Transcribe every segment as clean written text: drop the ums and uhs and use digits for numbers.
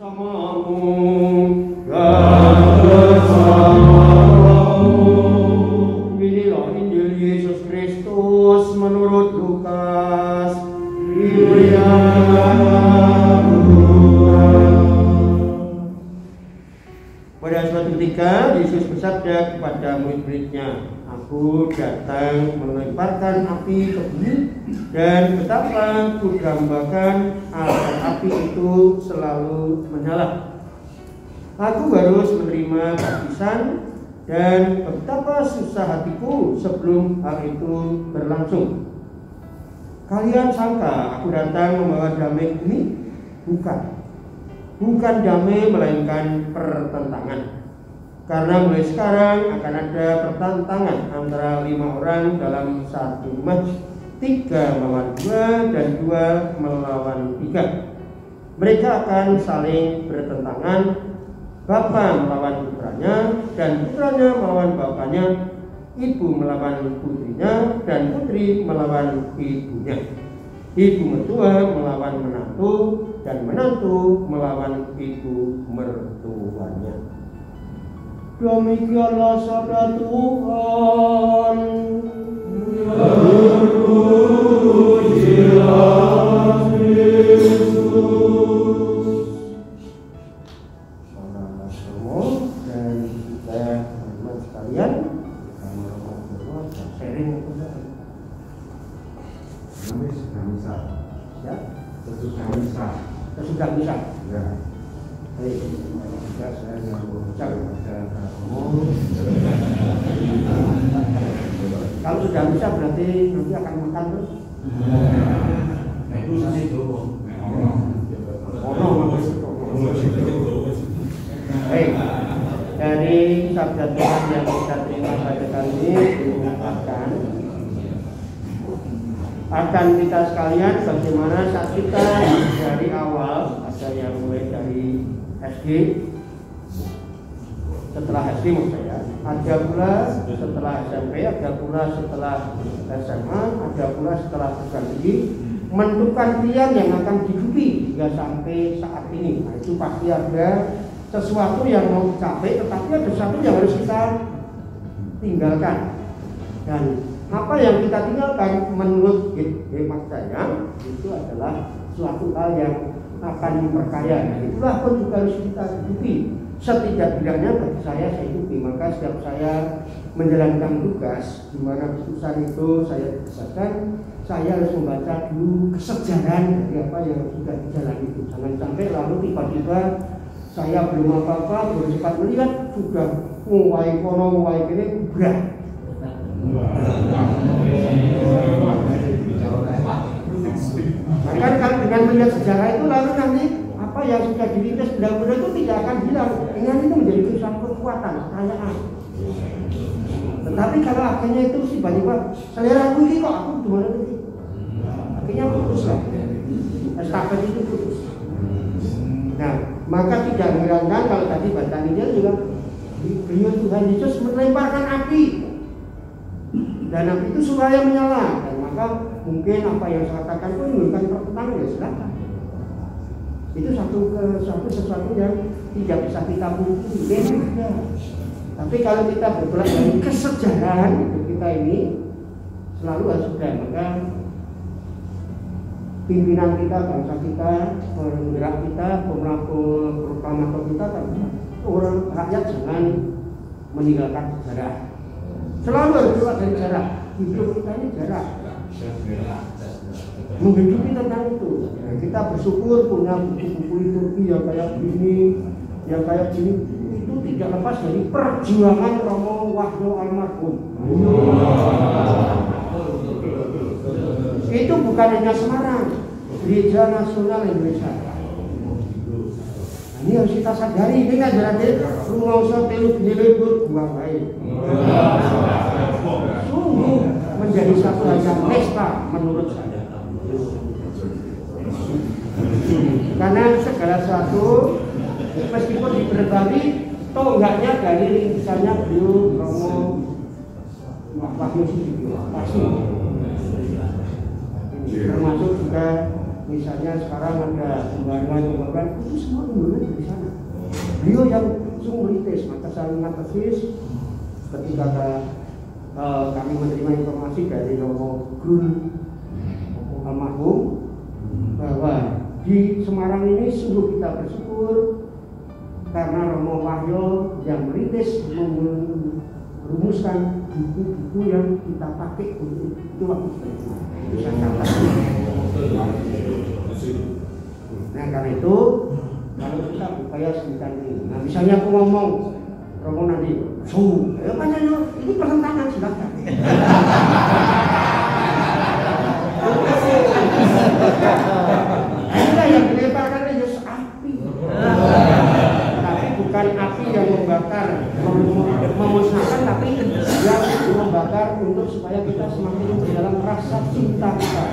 Inilah Injil Yesus Kristus menurut Lukas. Pada suatu ketika Yesus bersabda kepada murid-muridnya, "Aku datang melemparkan api ke bumi, dan betapa kudambakan agar api itu selalu menyala. Aku harus menerima baptisan, dan betapa susah hatiku sebelum hal itu berlangsung. Kalian sangka aku datang membawa damai ini? Bukan damai, melainkan pertentangan. Karena mulai sekarang akan ada pertentangan antara 5 orang dalam satu rumah, 3 melawan 2 dan 2 melawan 3. Mereka akan saling bertentangan, bapa melawan putranya dan putranya melawan bapaknya, ibu melawan putrinya dan putri melawan ibunya, ibu mertua melawan menantu dan menantu melawan ibu mertuanya." Demikianlah sabda Tuhan. Terpujilah Kristus. Saudara-saudara dan juga teman-teman sekalian, sharing sesudah misa. Ya. Baik, juga saya yang berucap kalau sudah misa berarti nanti akan makan terus. Itu sih itu. Baik, dari sabda Tuhan yang kita terima pada kali ini diungkapkan akan kita sekalian bagaimana saat kita dari awal, ada yang mulai dari SD, setelah SD maksud saya, ada pula setelah SMP, ada pula setelah SMA, ada pula setelah perguruan tinggi, menentukan pilihan yang akan dihidupi hingga sampai saat ini. Nah, itu pasti ada sesuatu yang mau dicapai, tetapi ada sesuatu yang harus kita tinggalkan. Dan apa yang kita tinggalkan menurut hemat saya itu adalah suatu hal yang akan memperkaya. Itulah pun juga harus kita hidupi. Setidak-tidaknya bagi saya hidupi. Maka setiap saya menjalankan tugas, di mana keputusan itu saya tugaskan, saya harus membaca dulu kesejarahan dari apa yang sudah dijalani itu. Jangan sampai lalu tiba-tiba saya belum apa-apa, baru cepat melihat sudah nguwai kono, nguwai kene, berat. Maka kalau dengan melihat sejarah itu lalu nanti apa yang sudah dirintis benar-benar itu tidak akan hilang. Dengan itu menjadi suatu kekuatan, kekayaan. Tetapi kalau akhirnya itu tiba-tiba selera aku ini kok aku gimana ini? Akhirnya putus lah. Estafet itu putus. Nah, maka tidak menghilangkan kalau tadi bacaan Injil juga beliau Tuhan Yesus melemparkan api. Dan api itu supaya menyala. Dan maka mungkin apa yang saya katakan itu menimbulkan pertentangan, ya silakan. Itu sesuatu yang tidak bisa kita pungkiri. Tapi kalau kita bergerak dari kesejarahan hidup kita ini selalu harus ada. Maka pimpinan kita, bangsa kita, penggerak kita, proklamator kita kan orang rakyat jangan meninggalkan sejarah. Selalu harus keluar dari sejarah. Hidup kita ini sejarah. Menghidupi tentang itu. Nah, kita bersyukur punya buku-buku liturgi yang kayak gini, itu tidak lepas dari perjuangan Romo Wahyo almarhum. Itu bukan hanya Semarang, Gereja Nasional Indonesia. Ini harus kita sadari. Ini kan berarti rumangsa telu binilebur buang baik. Sungguh menjadi satu hal yang pesta menurut saya. Karena segala sesuatu meskipun diberbagi tonggaknya dari ringkisannya beliau Romo Wahyo Sudibyo pasti termasuk juga misalnya sekarang ada pembaruan itu semua Indonesia di sana. Beliau yang langsung meritis, maka saya mengatesis ketika kami menerima informasi dari Romo Grun almarhum bahwa di Semarang ini sungguh kita bersyukur karena Romo Wahyo yang meritis merumuskan buku-buku yang kita pakai untuk itu waktu itu saya catat. Nah karena itu kalau kita upaya sedemikian ini, nah misalnya aku ngomong Romo nanti, ini pertentangan silakan. Inilah yang dilemparkan Yesus api. Tapi bukan api yang membakar, memusnahkan, tapi yang membakar untuk supaya kita semakin di dalam rasa cinta kita.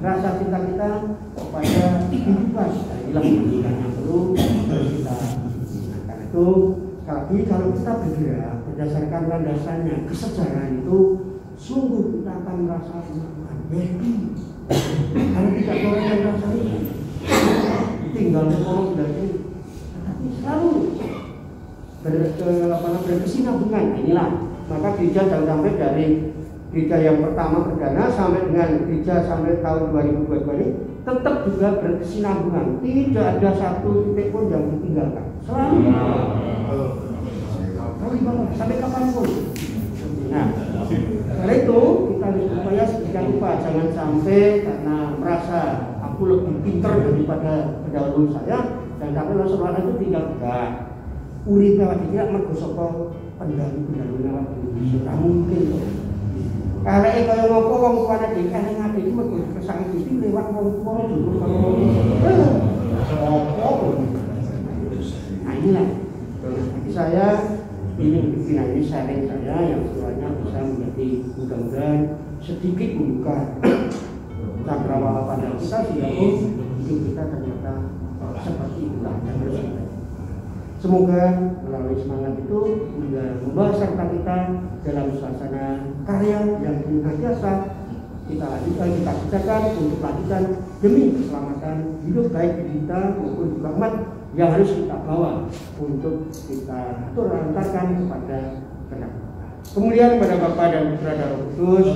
Rasa cinta kita kepada kehidupan hilang yang perlu kita. Karena itu sekali lagi kalau kita bergerak berdasarkan landasannya kesejarahan itu sungguh kita akan merasa happy. Kalau tidak ada orang yang merasa itu tinggal orang dari tapi selalu berkesinambungan. Inilah maka gereja jangan sampai dari gereja yang pertama perdana sampai dengan gereja sampai tahun 2022 ini tetap juga berkesinambungan, tidak ada satu titik pun yang ditinggalkan, selalu sampai kapanpun. Nah, karena itu kita harus berupaya sedemikian rupa, jangan sampai karena merasa aku lebih pintar daripada pendahulu saya, dan sampai Rasulullah itu tinggal enggak. Urip lewat tidak mergosoko pendahulu lewat Indonesia, mungkin. Kalau kaya ngopo wong tuane dhewe kan ngate iki mergo kesange Gusti lewat wong tuwa dulu kalau nah inilah. Jadi saya ini sharing saya yang semuanya bisa menjadi mudah-mudahan sedikit membuka cakrawala pandang kita sehingga hidup kita ternyata seperti itulah yang harus kita. Semoga melalui semangat itu membawa serta kita dalam suasana karya yang senantiasa kita lanjutkan, kita kerjakan untuk lanjutkan demi keselamatan hidup baik kita maupun juga umat yang harus kita bawa untuk kita atur lantarkan kepada kehendak. Kemudian pada Bapa dan Putra dan Roh Kudus.